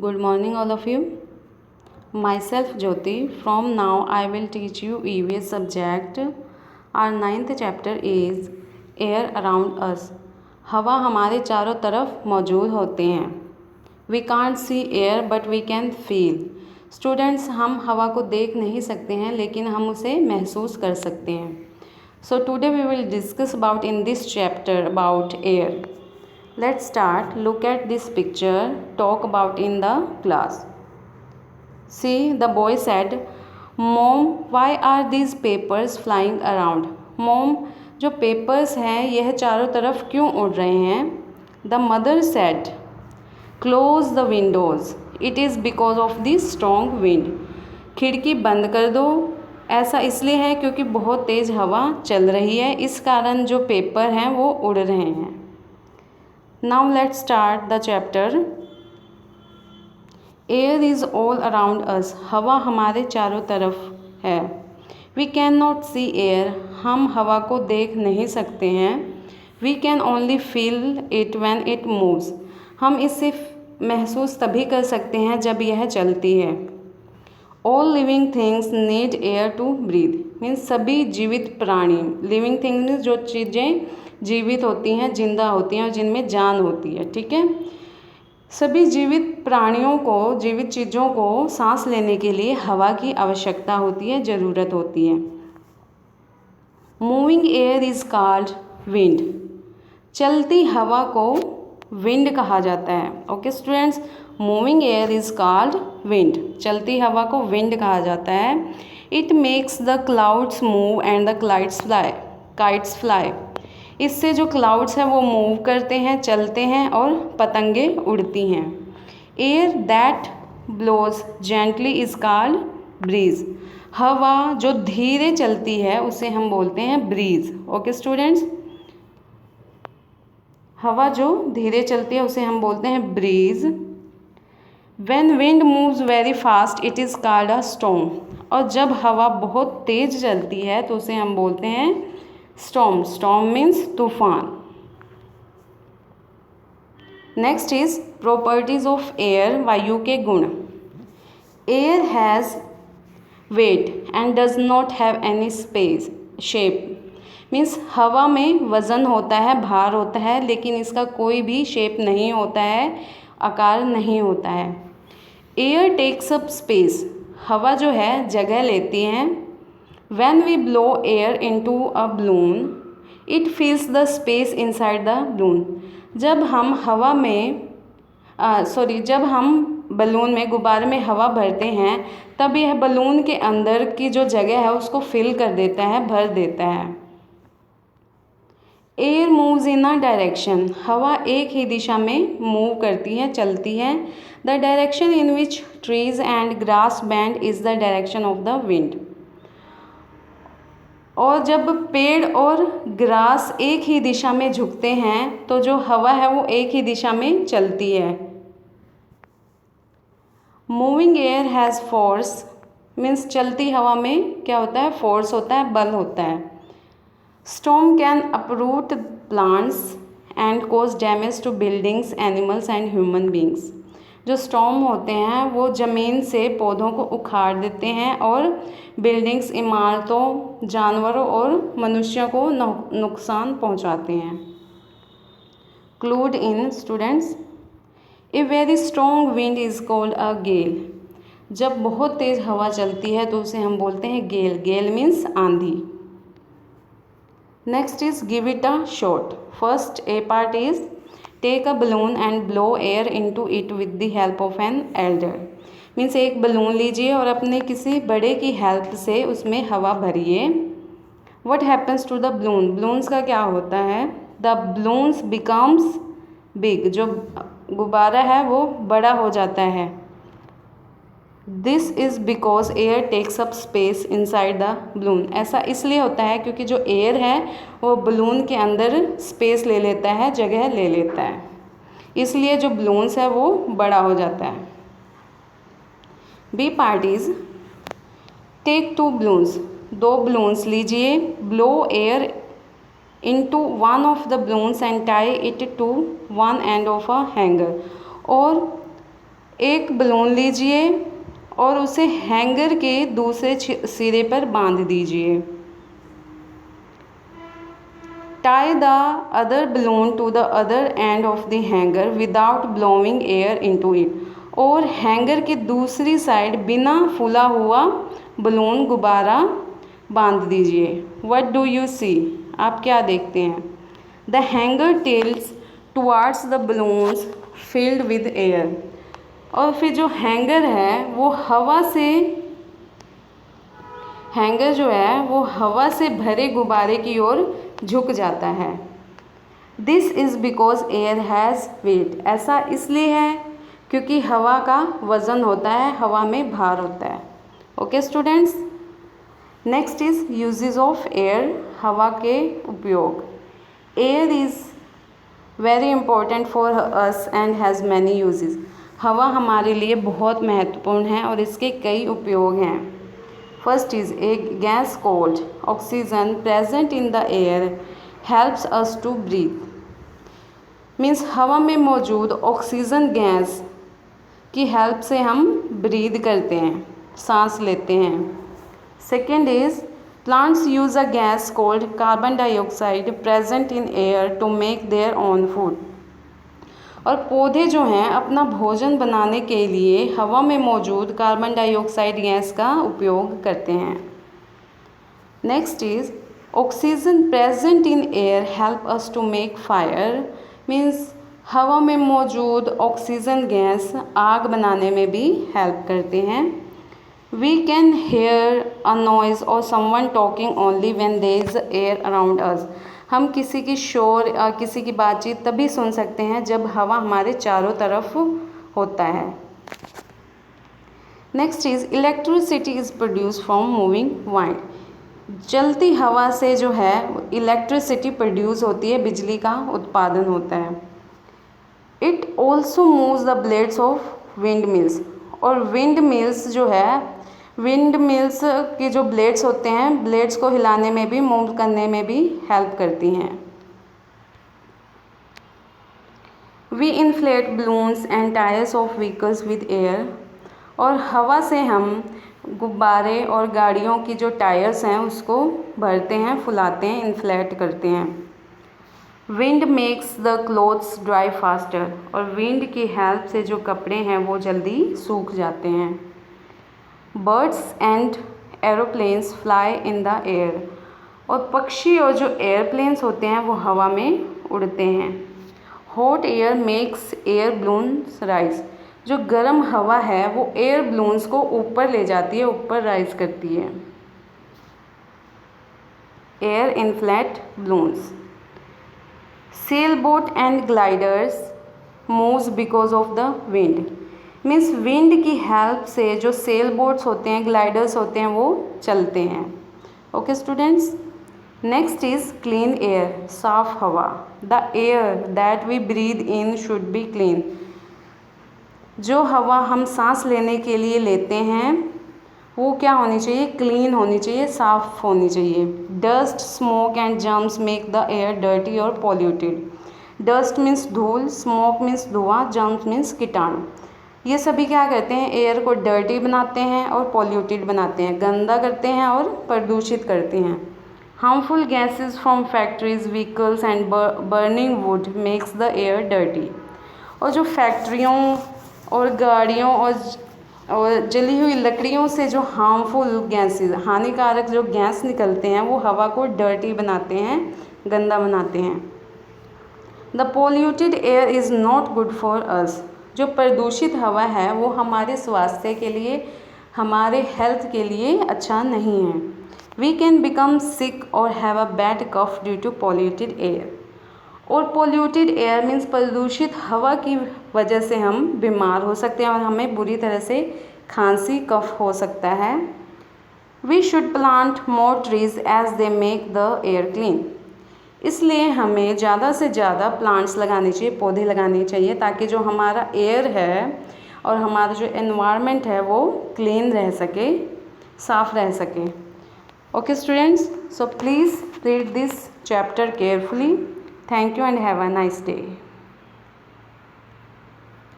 Good morning, all of you. Myself Jyoti. From now, I will teach you EVS subject. Our ninth chapter is air around us. हवा हमारे चारों तरफ मौजूद होते हैं. We can't see air but we can feel. Students, हम हवा को देख नहीं सकते हैं लेकिन हम उसे महसूस कर सकते हैं. So today we will discuss about in this chapter about air. Let's start. Look at this picture. Talk about in the class. See, the boy said, Mom, why are these papers flying around? Mom, जो papers हैं यह चारों तरफ क्यों उड़ रहे हैं? The mother said, Close the windows. It is because of the strong wind. खिड़की बंद कर दो. ऐसा इसलिए है क्योंकि बहुत तेज़ हवा चल रही है. इस कारण जो पेपर हैं वो उड़ रहे हैं. Now let's start the chapter. Air is all around us. हवा हमारे चारों तरफ है. We cannot see air. हम हवा को देख नहीं सकते हैं. We can only feel it when it moves. हम इसे महसूस तभी कर सकते हैं जब यह चलती है. All living things need air to breathe. Means सभी जीवित प्राणी. लिविंग थिंग्स जो चीज़ें जीवित होती हैं, जिंदा होती हैं और जिनमें जान होती है. ठीक है. सभी जीवित प्राणियों को, जीवित चीज़ों को सांस लेने के लिए हवा की आवश्यकता होती है, ज़रूरत होती है. Moving air is called wind. चलती हवा को विंड कहा जाता है. Okay students, moving air is called wind. चलती हवा को विंड कहा जाता है. It makes the clouds move and the kites fly. इससे जो क्लाउड्स हैं वो मूव करते हैं, चलते हैं और पतंगे उड़ती हैं. Air that blows gently is called breeze. हवा जो धीरे चलती है उसे हम बोलते हैं ब्रीज. ओके स्टूडेंट्स, हवा जो धीरे चलती है उसे हम बोलते हैं breeze. When wind moves very fast it is called a storm. और जब हवा बहुत तेज़ चलती है तो उसे हम बोलते हैं स्टॉर्म. स्टॉर्म मीन्स तूफान. Next is properties of air. वायु के गुण. Air has wait and does not have any shape. Means हवा में वज़न होता है, भार होता है, लेकिन इसका कोई भी शेप नहीं होता है, आकार नहीं होता है. Air takes up space. हवा जो है जगह लेती है. When we blow air into a balloon, it fills the space inside the balloon. जब हम बलून में, गुब्बारे में हवा भरते हैं तब यह बलून के अंदर की जो जगह है उसको फिल कर देता है, भर देता है. Air moves in a direction. हवा एक ही दिशा में मूव करती है, चलती है. The direction in which trees and grass band is the direction of the wind. और जब पेड़ और ग्रास एक ही दिशा में झुकते हैं तो जो हवा है वो एक ही दिशा में चलती है. Moving air has force. Means चलती हवा में क्या होता है? फोर्स होता है, बल होता है. Storm can uproot plants and cause damage to buildings, animals and human beings. जो स्टॉर्म होते हैं वो ज़मीन से पौधों को उखाड़ देते हैं और बिल्डिंग्स, इमारतों, जानवरों और मनुष्यों को नुकसान पहुंचाते हैं. Clued in students. A very strong wind is called a gale. जब बहुत तेज़ हवा चलती है तो उसे हम बोलते हैं गेल. गेल मीन्स आंधी. Next is give it a shot. First a part is take a balloon and blow air into it with the help of an elder. Means एक बलून लीजिए और अपने किसी बड़े की हेल्प से उसमें हवा भरिए. What happens to the balloon. Balloons का क्या होता है? The balloons becomes big. जो गुब्बारा है वो बड़ा हो जाता है. This is because air takes up space inside the balloon. ऐसा इसलिए होता है क्योंकि जो एयर है वो बलून के अंदर स्पेस ले लेता है, जगह ले लेता है. इसलिए जो बलून्स है वो बड़ा हो जाता है. B parties. Take 2 balloons. 2 balloons लीजिए. Blow air into one of the balloons and tie it to one end of a hanger. और एक बलून लीजिए और उसे हैंगर के दूसरे सिरे पर बांध दीजिए। Tie the other balloon to the other end of the hanger without blowing air into it. और हैंगर की दूसरी साइड बिना फूला हुआ बलून गुब्बारा बांध दीजिए। What do you see? आप क्या देखते हैं? The hanger tilts towards the balloons filled with air. और फिर जो हैंगर है वो हवा से भरे गुब्बारे की ओर झुक जाता है। This is because air has wait. ऐसा इसलिए है क्योंकि हवा का वज़न होता है, हवा में भार होता है। Okay students, next is uses of air. हवा के उपयोग। Air is very important for us and has many uses. हवा हमारे लिए बहुत महत्वपूर्ण है और इसके कई उपयोग हैं। First is a gas called oxygen present in the air helps us to breath. Means हवा में मौजूद ऑक्सीजन गैस की हेल्प से हम ब्रीद करते हैं, सांस लेते हैं। Second is plants use a gas called carbon dioxide present in air to make their own food. और पौधे जो हैं अपना भोजन बनाने के लिए हवा में मौजूद कार्बन डाइऑक्साइड गैस का उपयोग करते हैं। Next is oxygen present in air help us to make fire. Means हवा में मौजूद ऑक्सीजन गैस आग बनाने में भी हेल्प करते हैं। We can hear a noise और someone talking only when there is air around us. हम किसी की शोर किसी की बातचीत तभी सुन सकते हैं जब हवा हमारे चारों तरफ होता है। Next is electricity is produce from moving wind. चलती हवा से जो है इलेक्ट्रिसिटी प्रोड्यूस होती है, बिजली का उत्पादन होता है। It also moves the blades of wind mills. और विंड मिल्स जो है, विंड मिल्स के जो ब्लेड्स होते हैं, ब्लेड्स को हिलाने में भी, मूव करने में भी हेल्प करती हैं। We inflate balloons and tyres of vehicles with air. और हवा से हम गुब्बारे और गाड़ियों की जो टायर्स हैं उसको भरते हैं, फुलाते हैं, इन्फ्लेट करते हैं। Wind makes the clothes dry faster. और विंड की हेल्प से जो कपड़े हैं वो जल्दी सूख जाते हैं। Birds and aeroplanes fly in the air. और पक्षी और जो एयरप्लेन्स होते हैं वो हवा में उड़ते हैं। Hot air makes air balloons rise. जो गर्म हवा है वो एयर बलून्स को ऊपर ले जाती है, ऊपर राइज करती है। Air inflate balloons. Sail boat and gliders moves because of the wind. Means wind की हेल्प से जो सेल बोट्स होते हैं, ग्लाइडर्स होते हैं, वो चलते हैं। Okay students, next is clean air, साफ हवा। The air that we breathe in should be clean. जो हवा हम सांस लेने के लिए लेते हैं वो क्या होनी चाहिए? क्लीन होनी चाहिए, साफ होनी चाहिए। Dust, smoke and germs make the air dirty और पॉल्यूटेड। डस्ट मीन्स धूल, स्मोक मीन्स धुआं, जर्म्स मीन्स कीटाणु। ये सभी क्या करते हैं? एयर को डर्टी बनाते हैं और पॉल्यूटेड बनाते हैं, गंदा करते हैं और प्रदूषित करते हैं। Harmful gases from factories, vehicles and burning would makes the air dirty. और जो फैक्ट्रियों और गाड़ियों और जली हुई लकड़ियों से जो हार्मफुल गैसेस, हानिकारक जो गैस निकलते हैं वो हवा को डर्टी बनाते हैं, गंदा बनाते हैं। The polluted air is not good for us. जो प्रदूषित हवा है वो हमारे स्वास्थ्य के लिए, हमारे हेल्थ के लिए अच्छा नहीं है। वी कैन बिकम सिक और have a bad cough due to polluted air. और पॉल्यूटेड एयर मीन्स प्रदूषित हवा की वजह से हम बीमार हो सकते हैं और हमें बुरी तरह से खांसी, कफ हो सकता है। We should plant more trees as they make the air clean. इसलिए हमें ज़्यादा से ज़्यादा प्लांट्स लगाने चाहिए, पौधे लगाने चाहिए, ताकि जो हमारा एयर है और हमारा जो एनवायरनमेंट है वो क्लीन रह सके, साफ रह सके। Okay students, so please read this chapter carefully. Thank you and have a nice day.